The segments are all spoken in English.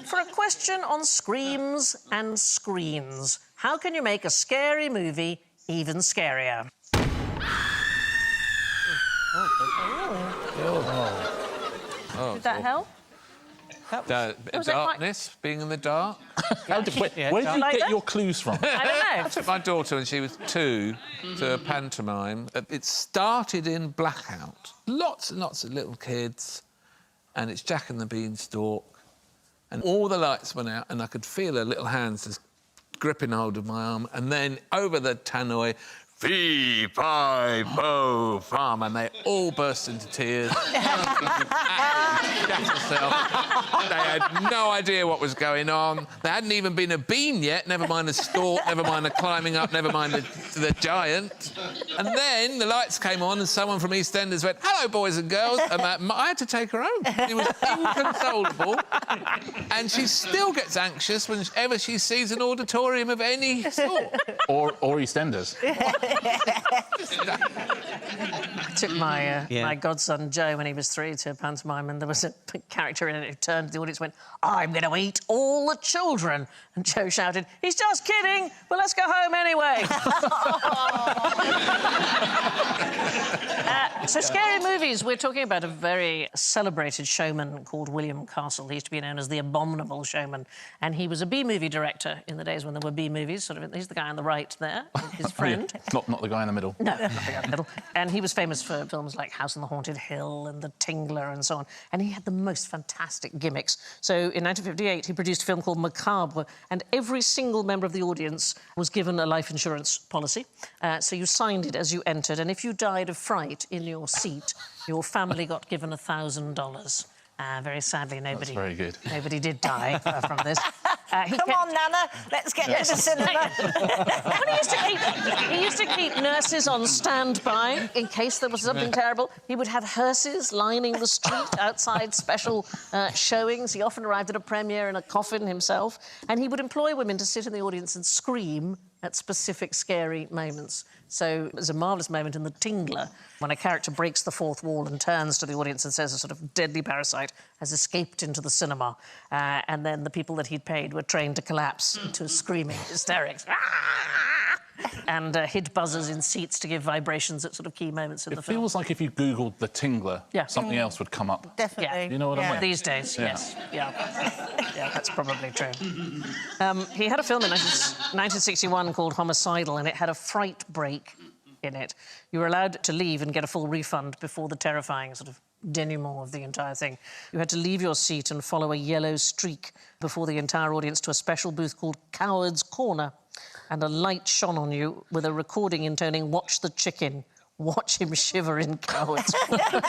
For a question on screams and screens, how can you make a scary movie even scarier? Did that help? Darkness, being in the dark. Where did you get your clues from? I don't know. I took my daughter when she was 2 to a pantomime. It started in blackout. Lots and lots of little kids, and it's Jack and the Beanstalk, and all the lights went out, and I could feel her little hands just gripping hold of my arm, and then over the tannoy, fee, fi, fo, fum, and they all burst into tears. They had no idea what was going on. There hadn't even been a bean yet, never mind a stalk, never mind a climbing up, never mind the giant. And then the lights came on and someone from EastEnders went, "Hello, boys and girls," and I had to take her home. She was inconsolable, and she still gets anxious whenever she sees an auditorium of any sort. Or EastEnders. I took my godson Joe when he was 3 to a pantomime, and there was a character in it who turned to the audience and went, "I'm going to eat all the children." And Joe shouted, "He's just kidding, but let's go home anyway." So scary movies, we're talking about a very celebrated showman called William Castle. He used to be known as the Abominable Showman, and he was a B-movie director in the days when there were B-movies. He's the guy on the right there, his friend. Not the guy in the middle. No, not the guy in the middle. And he was famous for films like House on the Haunted Hill and The Tingler and so on. And he had the most fantastic gimmicks. So in 1958, he produced a film called Macabre, and every single member of the audience was given a life insurance policy. So you signed it as you entered, and if you died of fright in your seat, your family got given $1,000. Very sadly, nobody did die from this. Come on, Nana, let's get to the cinema. He used to keep nurses on standby in case there was something terrible. He would have hearses lining the street outside special showings. He often arrived at a premiere in a coffin himself, and he would employ women to sit in the audience and scream at specific scary moments. So there's a marvellous moment in The Tingler when a character breaks the fourth wall and turns to the audience and says a sort of deadly parasite has escaped into the cinema, and then the people that he'd paid were trained to collapse into screaming hysterics. And hid buzzers in seats to give vibrations at sort of key moments in the film. It feels like if you Googled The Tingler, something else would come up. Definitely. Yeah. You know what I mean? These days, yes. Yeah, that's probably true. He had a film in 1961 called Homicidal, and it had a fright break in it. You were allowed to leave and get a full refund before the terrifying sort of denouement of the entire thing. You had to leave your seat and follow a yellow streak before the entire audience to a special booth called Coward's Corner, and a light shone on you with a recording intoning "Watch the chicken, watch him shiver in Coward's Corner."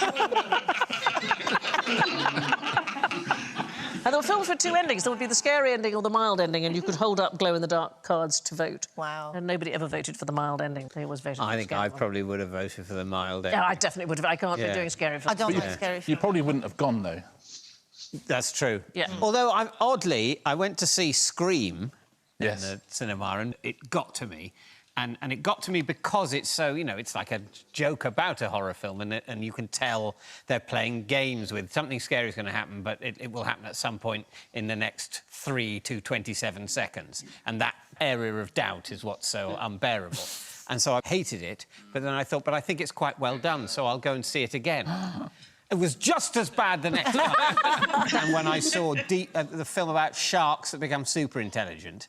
And there were films with 2 endings. There would be the scary ending or the mild ending, and you could hold up glow-in-the-dark cards to vote. Wow. And nobody ever voted for the mild ending. They always voted for the I think scary I one. probably would have voted for the mild ending. Yeah, I definitely would have. I can't be doing scary films. I don't like scary films. You probably wouldn't have gone, though. That's true. Yeah. Although, oddly, I went to see Scream in Yes. the cinema, and it got to me. And it got to me because it's so, you know, it's like a joke about a horror film, and you can tell they're playing games with something scary is going to happen, but it will happen at some point in the next 3 to 27 seconds. And that area of doubt is what's so unbearable. And so I hated it, but then I thought, but I think it's quite well done, so I'll go and see it again. It was just as bad the next time. And when I saw the film about sharks that become super intelligent,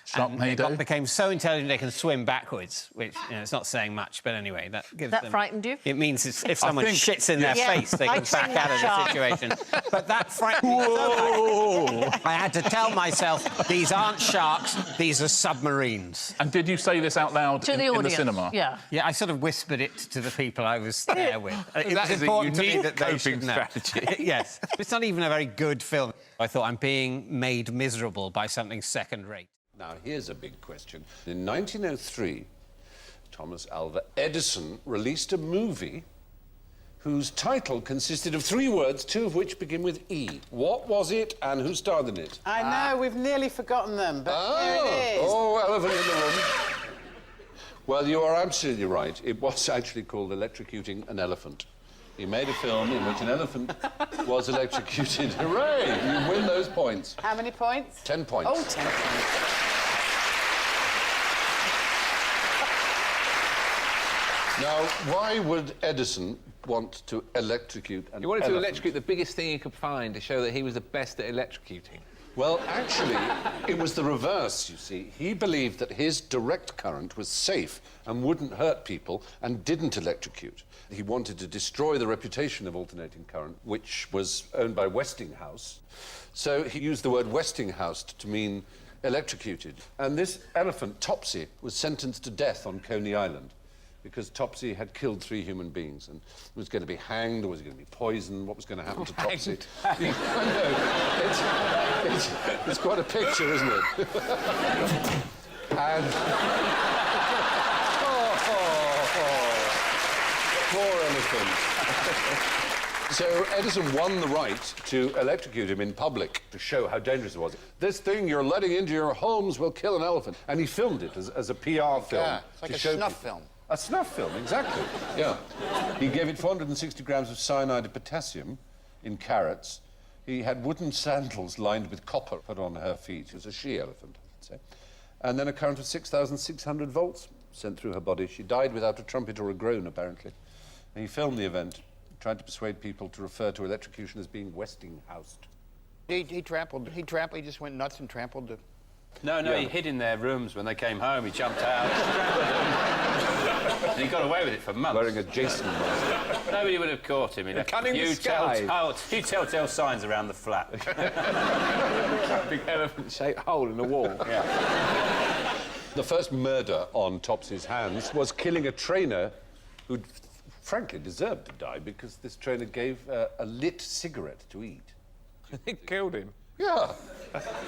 Sharknado. They became so intelligent they can swim backwards, which, you know, it's not saying much, but anyway, that gives them... That frightened you? It means if someone shits in their face, they can back out of the situation. But that frightened me so much. I had to tell myself, these aren't sharks, these are submarines. And did you say this out loud To the in the audience. cinema? Yeah. Yeah, I sort of whispered it to the people I was there with. It That was is a important to me unique that they coping should know. strategy. Yes. It's not even a very good film. I thought I'm being made miserable by something second-rate. Now, here's a big question. In 1903, Thomas Alva Edison released a movie whose title consisted of 3 words, 2 of which begin with E. What was it, and who starred in it? I know, we've nearly forgotten them, but here it is. Oh, elephant in the room. Well, you are absolutely right. It was actually called Electrocuting an Elephant. He made a film in which an elephant was electrocuted. Hooray! You win those points. How many points? 10 points. Oh, 10 points. Now, why would Edison want to electrocute an He wanted to elephant? electrocute the biggest thing he could find to show that he was the best at electrocuting. Well, actually, it was the reverse, you see. He believed that his direct current was safe and wouldn't hurt people and didn't electrocute. He wanted to destroy the reputation of alternating current, which was owned by Westinghouse. So he used the word Westinghouse to mean electrocuted. And this elephant, Topsy, was sentenced to death on Coney Island because Topsy had killed 3 human beings and was going to be hanged, or was he going to be poisoned? What was going to happen to Topsy? I know. It's quite a picture, isn't it? And... poor elephant. So Edison won the right to electrocute him in public to show how dangerous it was. This thing you're letting into your homes will kill an elephant. And he filmed it as a PR film. Yeah, it's like a snuff film. A snuff film, exactly. Yeah. He gave it 460 grams of cyanide of potassium in carrots. He had wooden sandals lined with copper put on her feet. It was a she-elephant, I'd say. And then a current of 6,600 volts sent through her body. She died without a trumpet or a groan, apparently. And he filmed the event, tried to persuade people to refer to electrocution as being Westinghoused. He just went nuts and trampled the... No, he hid in their rooms when they came home. He jumped out. And he got away with it for months. Wearing a Jason mask. Nobody would have caught him. He left Cunning disguise. few telltale signs around the flat. Big elephant-shaped hole in the wall. Yeah. The first murder on Topsy's hands was killing a trainer who'd frankly deserved to die because this trainer gave a lit cigarette to eat. It killed him. Yeah,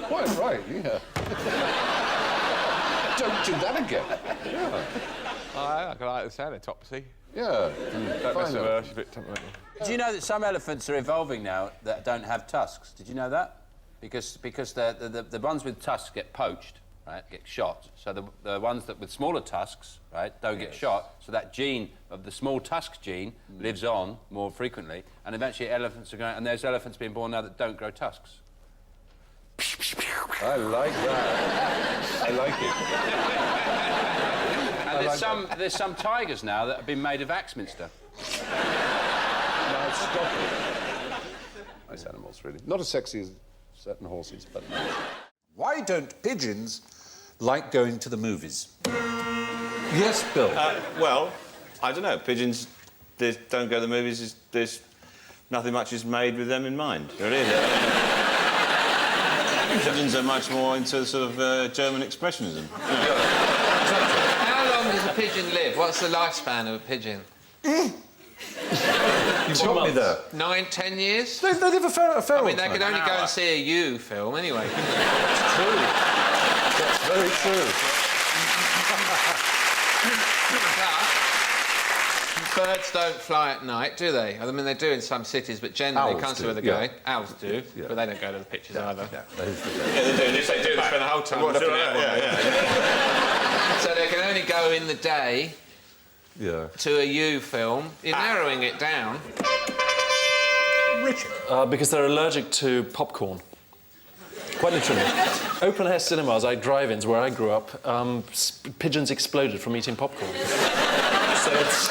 quite right, yeah. Don't do that again. Yeah. I like the sound of Topsy. Yeah. Don't mess with her, she's a bit Do you know that some elephants are evolving now that don't have tusks? Did you know that? Because the ones with tusks get poached, right, get shot. So the ones that with smaller tusks, right, don't get shot. So that gene of the small tusk gene lives on more frequently, and eventually elephants are going. And there's elephants being born now that don't grow tusks. I like that. I like it. And there's some tigers now that have been made of Axminster. Now stop it. Nice animals, really. Not as sexy as certain horses, but... Why don't pigeons like going to the movies? Yes, Bill? Well, I don't know. Pigeons don't go to the movies. There's nothing much is made with them in mind, really. Pigeons are much more into sort of German expressionism. How long does a pigeon live? What's the lifespan of a pigeon? You've got me there. 9, 10 years? They live a fair I mean, they could only go and see a You film anyway. That's true. That's very true. But birds don't fly at night, do they? I mean, they do in some cities, but generally Owls they can't see do, where they're going. Owls do, but they don't go to the pictures either. Yeah, they do. They They spend the whole time looking at one. So they can only go in the day to a You film. You're narrowing it down. Richard? Because they're allergic to popcorn. Quite literally. Open-air cinemas, drive-ins where I grew up, pigeons exploded from eating popcorn. So it's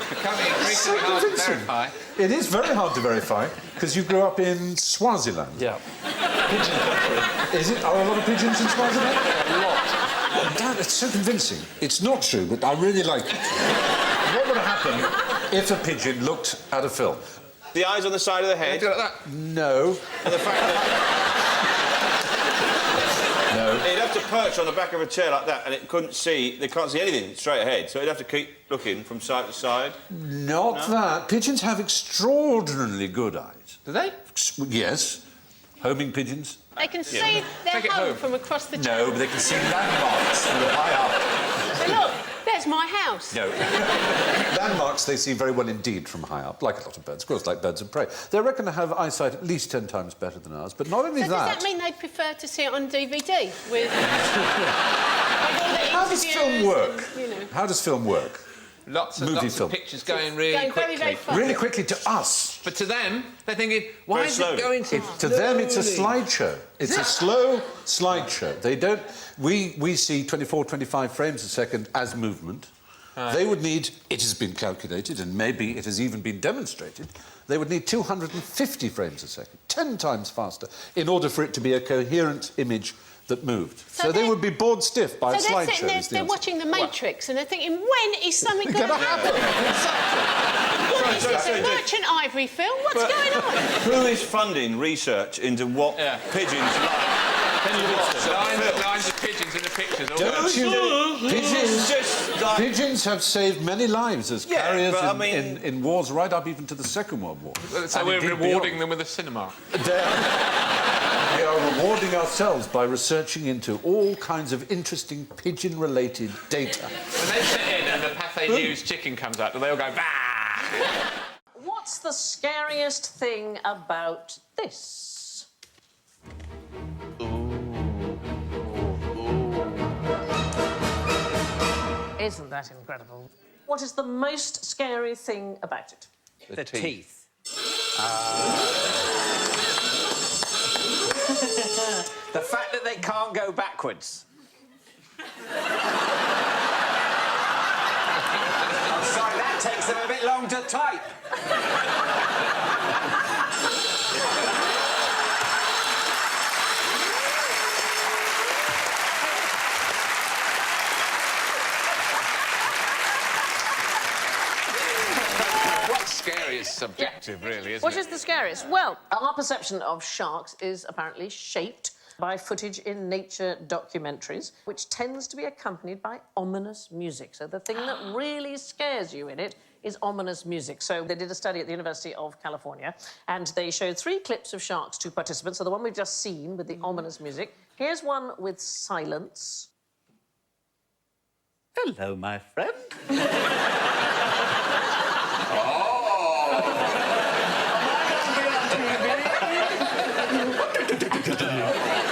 becoming increasingly hard to verify. It is very hard to verify, because you grew up in Swaziland. Yeah. Pigeon country. Is it? Are a lot of pigeons in Swaziland? A lot. Dad, it's so convincing. It's not true, but I really like it. What would happen if a pigeon looked at a film? The eyes on the side of the head. They do like that? No. And the fact that... No. He'd have to perch on the back of a chair like that, and they can't see anything straight ahead, so he'd have to keep looking from side to side. Not that. Pigeons have extraordinarily good eyes. Do they? Yes. Homing pigeons. They can see their home from across the channel. No, but they can see landmarks from high up. So look, there's my house. No. Landmarks they see very well indeed from high up, like a lot of birds, of course, like birds of prey. They're reckoned to have eyesight at least 10 times better than ours, but not only So that... does that mean they'd prefer to see it on DVD with... How does film work? You know. How does film work? Lots movie of film. pictures going really Going quickly. very fast. Really quickly to us. But to them, they're thinking, why Very is slowly. it going so To them, it's a slideshow. It's a slow slideshow. They don't... We see 24, 25 frames a second as movement. They would need, it has been calculated, and maybe it has even been demonstrated, they would need 250 frames a second, 10 times faster, in order for it to be a coherent image that moved. So they would be bored stiff by a So they're slideshow. sitting there, is the they're answer. watching The Matrix and they're thinking, when is something going to happen? What is this, a Merchant Ivory film? What's going on? Who is funding research into what pigeons like? Lines of pigeons in the pictures. all Don't going- you? Pigeons have saved many lives as carriers but I mean- in wars right up even to the Second World War. So And we're indeed rewarding beyond. them with a cinema. We are rewarding ourselves by researching into all kinds of interesting pigeon-related data. When they sit in and the Pathé News chicken comes out, and they all go, bah! What's the scariest thing about this? Isn't that incredible? What is the most scary thing about it? The teeth. The fact that they can't go backwards. I'm sorry, that takes them a bit long to type. What's scary is subjective, really, isn't What it? is the scariest? Well, our perception of sharks is apparently shaped by footage in nature documentaries, which tends to be accompanied by ominous music. So the thing that really scares you in it is ominous music. So they did a study at the University of California, and they showed 3 clips of sharks to participants. So the one we've just seen with the ominous music. Here's one with silence. Hello, my friend.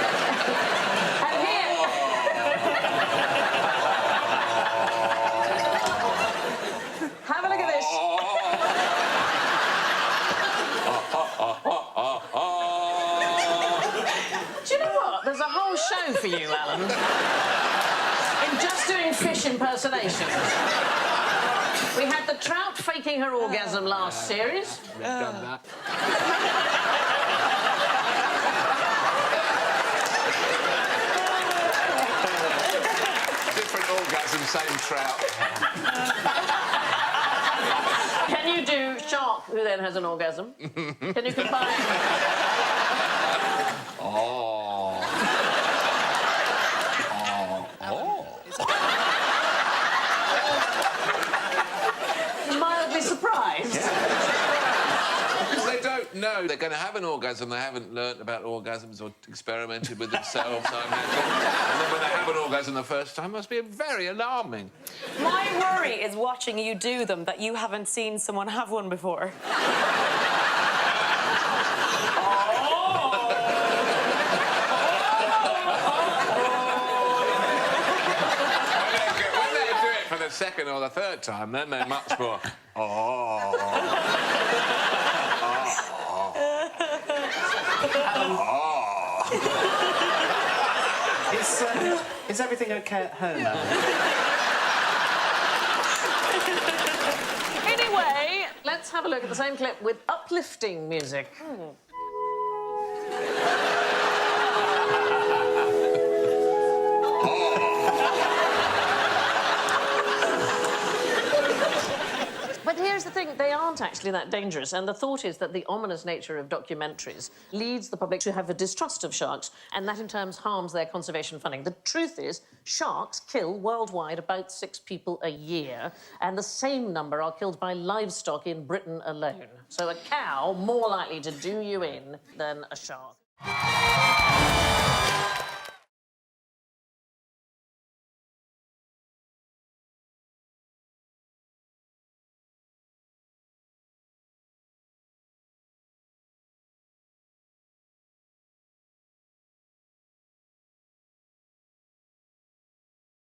And here... Have a look at this. Do you know what? There's a whole show for you, Alan. In just doing fish impersonations. We had the trout faking her orgasm last series. We've done that. Different orgasm, same trout. Can you do shark who then has an orgasm? Can you combine? Mildly surprised. Because they don't know they're going to have an orgasm. They haven't learnt about orgasms or experimented with themselves. And then when they have an orgasm the first time, it must be very alarming. My worry is watching you do them, that you haven't seen someone have one before. When they do it for the second or the third time, then they're much more... Is everything okay at home, Alan? Anyway, let's have a look at the same clip with uplifting music. But here's the thing, they aren't actually that dangerous, and the thought is that the ominous nature of documentaries leads the public to have a distrust of sharks, and that in turn harms their conservation funding. The truth is, sharks kill worldwide about 6 people a year, and the same number are killed by livestock in Britain alone. So a cow more likely to do you in than a shark.